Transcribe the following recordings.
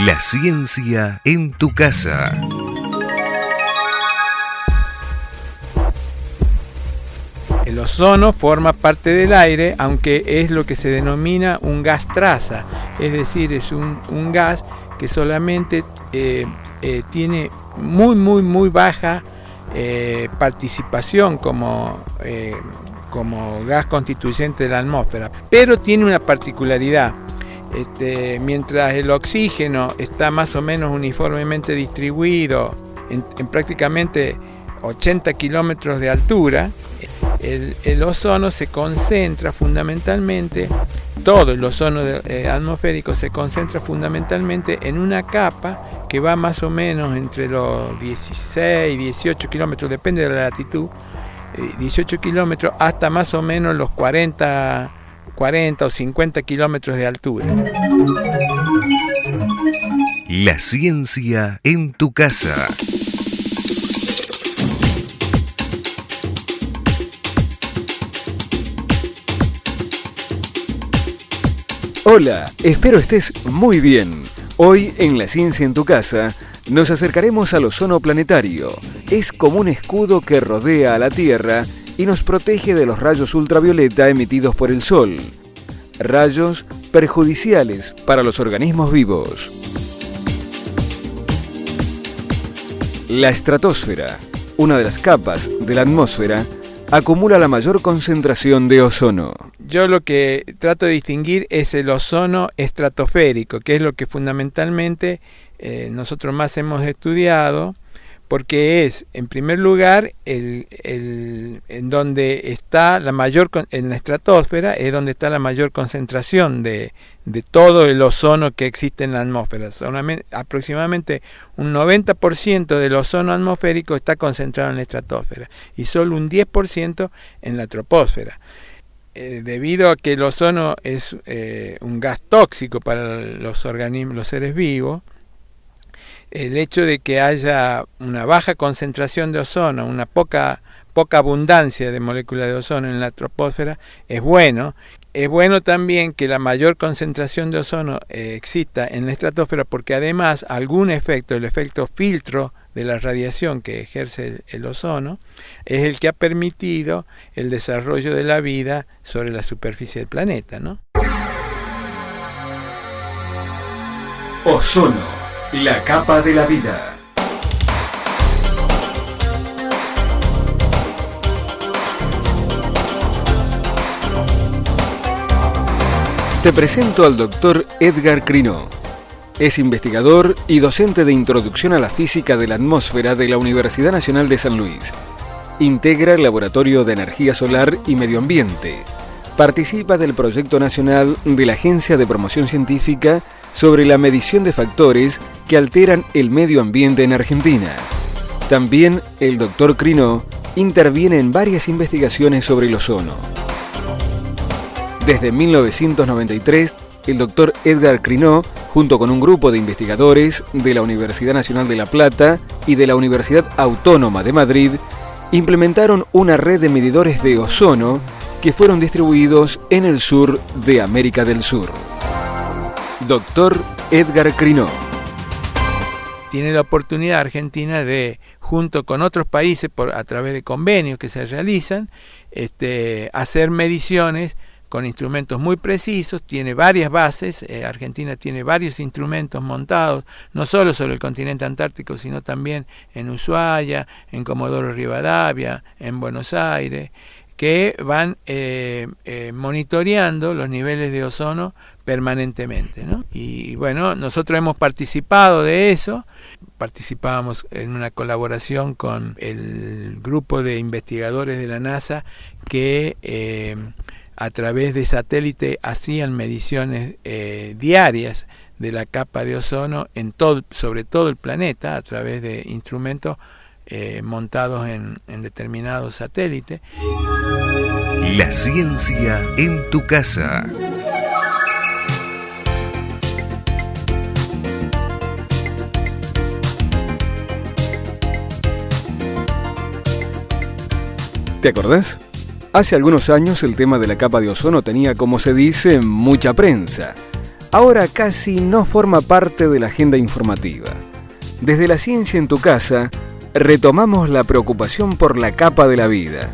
La ciencia en tu casa. El ozono forma parte del aire, aunque es lo que se denomina un gas traza, es decir, es un gas que solamente tiene muy baja participación como gas constituyente de la atmósfera, pero tiene una particularidad. Mientras el oxígeno está más o menos uniformemente distribuido en prácticamente 80 kilómetros de altura, el ozono se concentra fundamentalmente, todo el ozono atmosférico se concentra fundamentalmente en una capa que va más o menos entre los 16 y 18 kilómetros, depende de la latitud, 18 kilómetros hasta más o menos los 40 o 50 kilómetros de altura. La ciencia en tu casa. Hola, espero estés muy bien. Hoy en La Ciencia en tu Casa nos acercaremos al ozono planetario. Es como un escudo que rodea a la Tierra y nos protege de los rayos ultravioleta emitidos por el Sol. Rayos perjudiciales para los organismos vivos. La estratosfera, una de las capas de la atmósfera, acumula la mayor concentración de ozono. Yo lo que trato de distinguir es el ozono estratosférico, que es lo que fundamentalmente nosotros más hemos estudiado, porque es, en primer lugar, en donde está la mayor, en la estratosfera, es donde está la mayor concentración de todo el ozono que existe en la atmósfera. Aproximadamente un 90% del ozono atmosférico está concentrado en la estratosfera y solo un 10% en la troposfera. Debido a que el ozono es un gas tóxico para los organismos, los seres vivos, el hecho de que haya una baja concentración de ozono, una poca abundancia de moléculas de ozono en la troposfera es bueno. Es bueno también que la mayor concentración de ozono exista en la estratosfera, porque además algún efecto, el efecto filtro de la radiación que ejerce el ozono, es el que ha permitido el desarrollo de la vida sobre la superficie del planeta, ¿no? Ozono. La capa de la vida. Te presento al Dr. Edgar Crino. Es investigador y docente de Introducción a la Física de la Atmósfera de la Universidad Nacional de San Luis. Integra el Laboratorio de Energía Solar y Medio Ambiente. Participa del proyecto nacional de la Agencia de Promoción Científica sobre la medición de factores que alteran el medio ambiente en Argentina. También el Dr. Crino interviene en varias investigaciones sobre el ozono. Desde 1993, el Dr. Edgar Crino, junto con un grupo de investigadores de la Universidad Nacional de La Plata y de la Universidad Autónoma de Madrid, implementaron una red de medidores de ozono que fueron distribuidos en el sur de América del Sur. Dr. Edgar Crino. Tiene la oportunidad Argentina de, junto con otros países, a través de convenios que se realizan, hacer mediciones con instrumentos muy precisos. Tiene varias bases. Argentina tiene varios instrumentos montados, no solo sobre el continente antártico, sino también en Ushuaia, en Comodoro Rivadavia, en Buenos Aires, que van monitoreando los niveles de ozono permanentemente, ¿no? Y bueno, nosotros hemos participado de eso. Participábamos en una colaboración con el grupo de investigadores de la NASA que a través de satélite hacían mediciones diarias de la capa de ozono sobre todo el planeta, a través de instrumentos montados en determinados satélites. La ciencia en tu casa. ¿Te acordás? Hace algunos años el tema de la capa de ozono tenía, como se dice, mucha prensa. ahora casi no forma parte de la agenda informativa. Desde La Ciencia en tu Casa, retomamos la preocupación por la capa de la vida.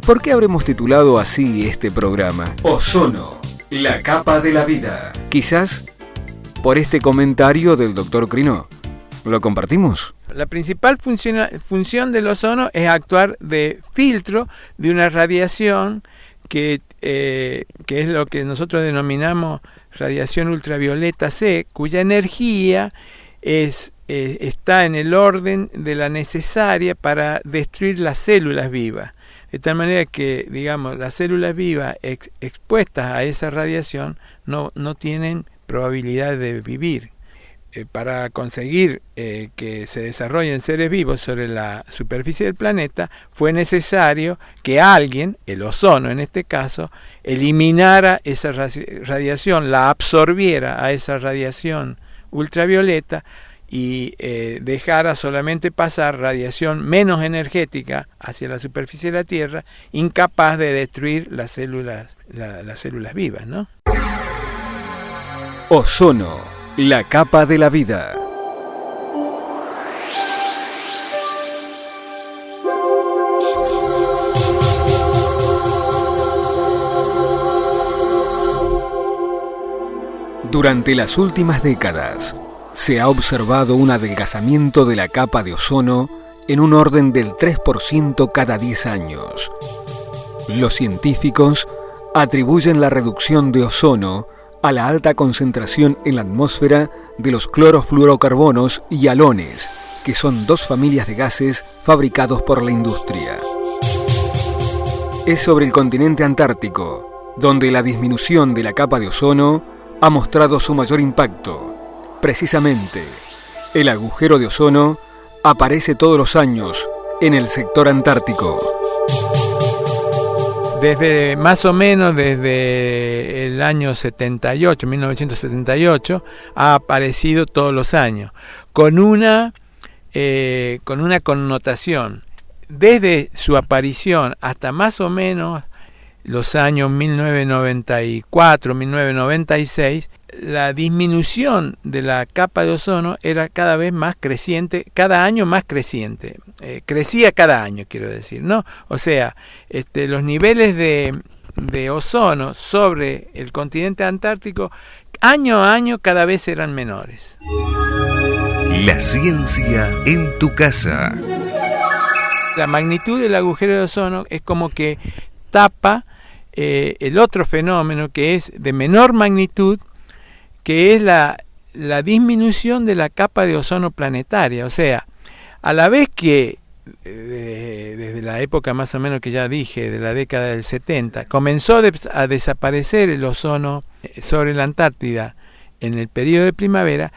¿Por qué habremos titulado así este programa? Ozono, la capa de la vida. Quizás por este comentario del Dr. Crinó. ¿Lo compartimos? La principal función del ozono es actuar de filtro de una radiación que es lo que nosotros denominamos radiación ultravioleta C, cuya energía está en el orden de la necesaria para destruir las células vivas. De tal manera que, digamos, las células vivas expuestas a esa radiación no tienen probabilidad de vivir. Para conseguir que se desarrollen seres vivos sobre la superficie del planeta, fue necesario que alguien, el ozono en este caso, eliminara esa radiación, la absorbiera a esa radiación ultravioleta y dejara solamente pasar radiación menos energética hacia la superficie de la Tierra, incapaz de destruir las células vivas, ¿no? Ozono, la capa de la vida. Durante las últimas décadas, se ha observado un adelgazamiento de la capa de ozono en un orden del 3% cada 10 años. Los científicos atribuyen la reducción de ozono a la alta concentración en la atmósfera de los clorofluorocarbonos y halones, que son dos familias de gases fabricados por la industria. Es sobre el continente antártico, donde la disminución de la capa de ozono ha mostrado su mayor impacto. Precisamente, el agujero de ozono aparece todos los años en el sector antártico. Más o menos desde el año 1978, ha aparecido todos los años, con una connotación. Desde su aparición hasta más o menos los años 1994, 1996, la disminución de la capa de ozono era cada vez más creciente, cada año más creciente. Crecía cada año, quiero decir, ¿no? O sea, los niveles de ozono sobre el continente antártico, año a año, cada vez eran menores. La ciencia en tu casa. La magnitud del agujero de ozono es como que tapa el otro fenómeno que es de menor magnitud, que es la disminución de la capa de ozono planetaria. O sea, a la vez que desde la época más o menos que ya dije, de la década del 70, comenzó a desaparecer el ozono sobre la Antártida en el periodo de primavera,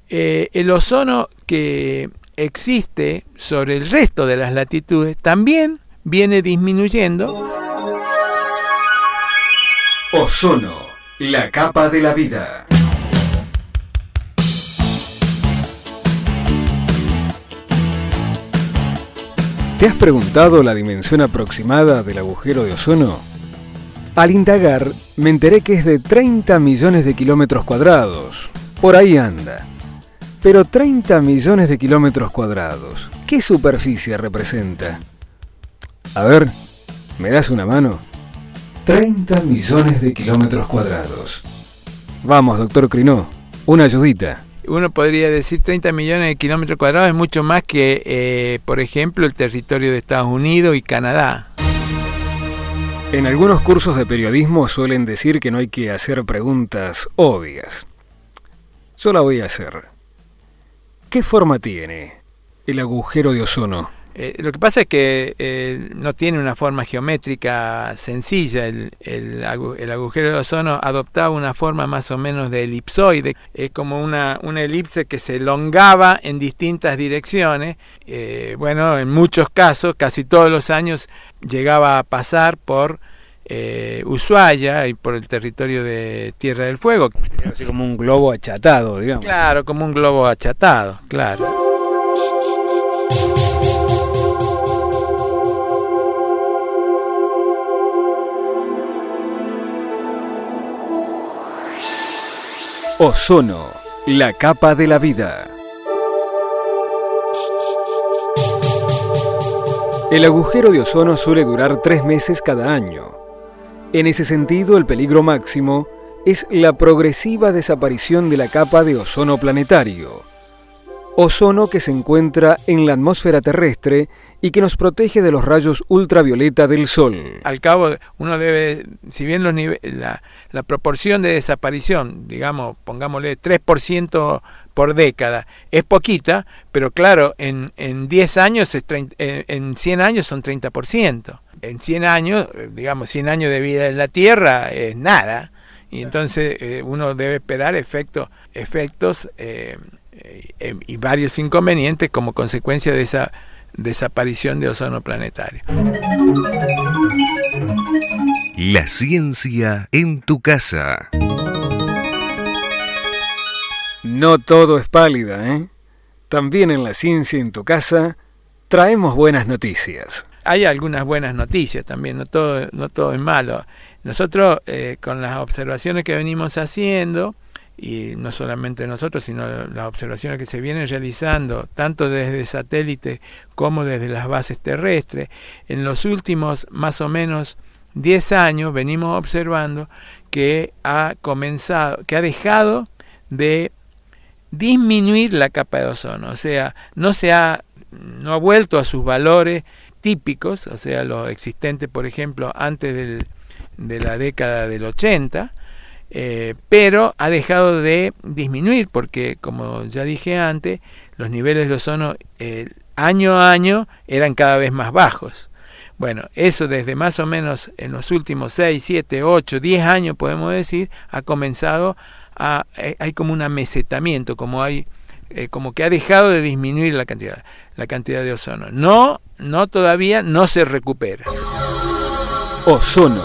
el ozono que existe sobre el resto de las latitudes también viene disminuyendo. Ozono, la capa de la vida. ¿Te has preguntado la dimensión aproximada del agujero de ozono? Al indagar, me enteré que es de 30 millones de kilómetros cuadrados. Por ahí anda. Pero 30 millones de kilómetros cuadrados, ¿qué superficie representa? A ver, ¿me das una mano? 30 millones de kilómetros cuadrados. Vamos, doctor Crinó, una ayudita. Uno podría decir 30 millones de kilómetros cuadrados es mucho más que, por ejemplo, el territorio de Estados Unidos y Canadá. En algunos cursos de periodismo suelen decir que no hay que hacer preguntas obvias. Yo la voy a hacer. ¿Qué forma tiene el agujero de ozono? Lo que pasa es que no tiene una forma geométrica sencilla. El agujero de ozono adoptaba una forma más o menos de elipsoide. Es como una elipse que se elongaba en distintas direcciones. Bueno, en muchos casos, casi todos los años, llegaba a pasar por Ushuaia y por el territorio de Tierra del Fuego. Así como un globo achatado, digamos. Claro, como un globo achatado, claro. Ozono, la capa de la vida. El agujero de ozono suele durar 3 meses cada año. En ese sentido, el peligro máximo es la progresiva desaparición de la capa de ozono planetario. Ozono que se encuentra en la atmósfera terrestre y que nos protege de los rayos ultravioleta del Sol. Al cabo, uno debe, si bien la proporción de desaparición, digamos, pongámosle 3% por década, es poquita, pero claro, en 10 años, en 100 años son 30%. En 100 años, digamos, 100 años de vida en la Tierra es nada, y entonces uno debe esperar efectos y varios inconvenientes como consecuencia de esa desaparición de ozono planetario. La ciencia en tu casa. No todo es pálida, ¿eh? También en La Ciencia en tu casa traemos buenas noticias. Hay algunas buenas noticias también, no todo es malo. Nosotros, con las observaciones que venimos haciendo, y no solamente nosotros, sino las observaciones que se vienen realizando, tanto desde satélites como desde las bases terrestres, en los últimos más o menos 10 años venimos observando que ha dejado de disminuir la capa de ozono, o sea, no ha vuelto a sus valores típicos, o sea, los existentes, por ejemplo, antes de la década del 80, pero ha dejado de disminuir porque, como ya dije antes, los niveles de ozono año a año eran cada vez más bajos. Bueno, eso desde más o menos en los últimos 6, 7, 8, 10 años, podemos decir, ha comenzado hay como un amesetamiento, como que ha dejado de disminuir la cantidad de ozono. No todavía no se recupera. Ozono,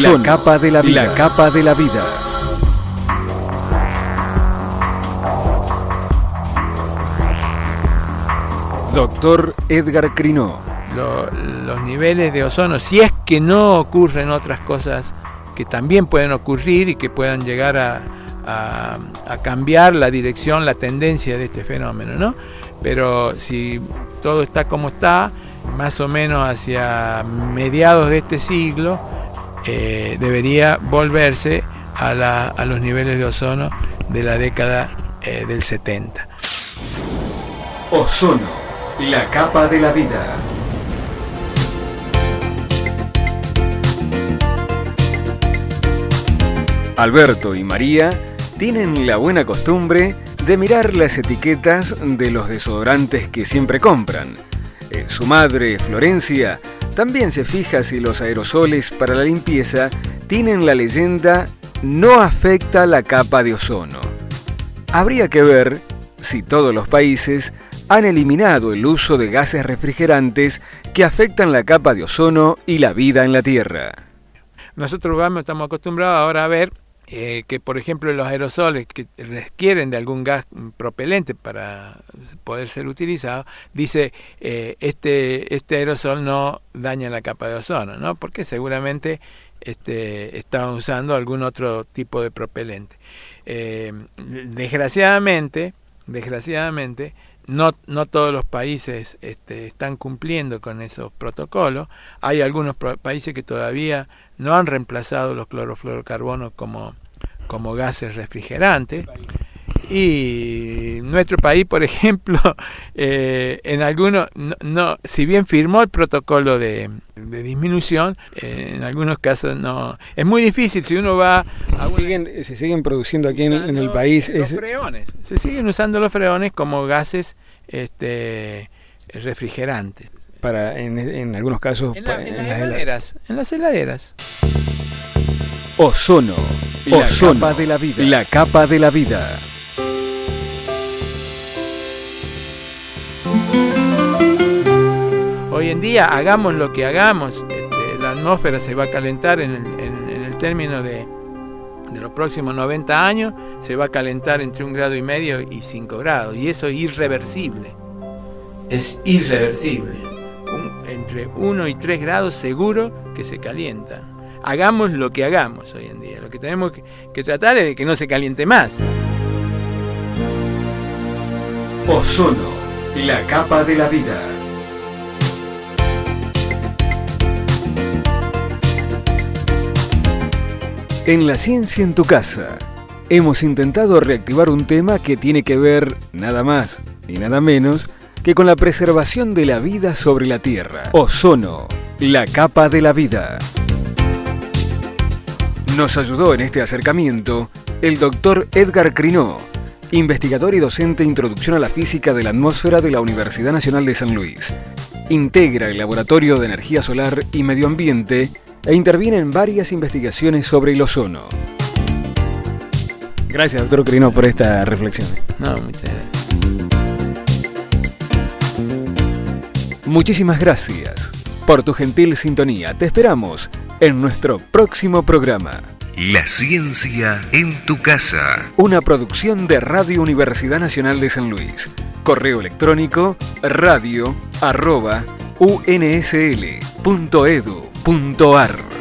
la capa de la vida. La capa de la vida. Doctor Edgar Crinó. Los niveles de ozono, si es que no ocurren otras cosas que también pueden ocurrir y que puedan llegar a cambiar la dirección, la tendencia de este fenómeno, ¿no? Pero si todo está como está, más o menos hacia mediados de este siglo, debería volverse a los niveles de ozono de la década del 70. Ozono, la capa de la vida. Alberto y María tienen la buena costumbre de mirar las etiquetas de los desodorantes que siempre compran. Su madre, Florencia, también se fija si los aerosoles para la limpieza tienen la leyenda "no afecta la capa de ozono". Habría que ver si todos los países han eliminado el uso de gases refrigerantes que afectan la capa de ozono y la vida en la Tierra. Nosotros estamos acostumbrados ahora a ver que, por ejemplo, los aerosoles que requieren de algún gas propelente para poder ser utilizado, dice este aerosol no daña la capa de ozono, ¿no? Porque seguramente estaban usando algún otro tipo de propelente. Desgraciadamente, no todos los países están cumpliendo con esos protocolos. Hay algunos países que todavía no han reemplazado los clorofluorocarbonos como gases refrigerantes. Y nuestro país, por ejemplo, en algunos, si bien firmó el protocolo de disminución, en algunos casos no. Es muy difícil si uno va a se siguen produciendo aquí en el país. Freones. Se siguen usando los freones como gases refrigerantes. En algunos casos en las heladeras. Ozono, la capa de la vida. La capa de la vida. Hoy en día, hagamos lo que hagamos, la atmósfera se va a calentar en el término de los próximos 90 años, se va a calentar entre 1,5 grados y 5 grados, y eso es irreversible. Es irreversible. Entre 1 y 3 grados seguro que se calienta. Hagamos lo que hagamos hoy en día. Lo que tenemos que tratar es de que no se caliente más. Ozono, la capa de la vida. En La Ciencia en tu Casa, hemos intentado reactivar un tema que tiene que ver nada más y nada menos que con la preservación de la vida sobre la Tierra. Ozono, la capa de la vida. Nos ayudó en este acercamiento el doctor Edgar Crinó, investigador y docente de Introducción a la Física de la Atmósfera de la Universidad Nacional de San Luis. Integra el Laboratorio de Energía Solar y Medio Ambiente e interviene en varias investigaciones sobre el ozono. Gracias, doctor Crinó, por esta reflexión. No, muchas gracias. Muchísimas gracias por tu gentil sintonía. Te esperamos en nuestro próximo programa. La Ciencia en tu Casa. Una producción de Radio Universidad Nacional de San Luis. Correo electrónico radio@unsl.edu.ar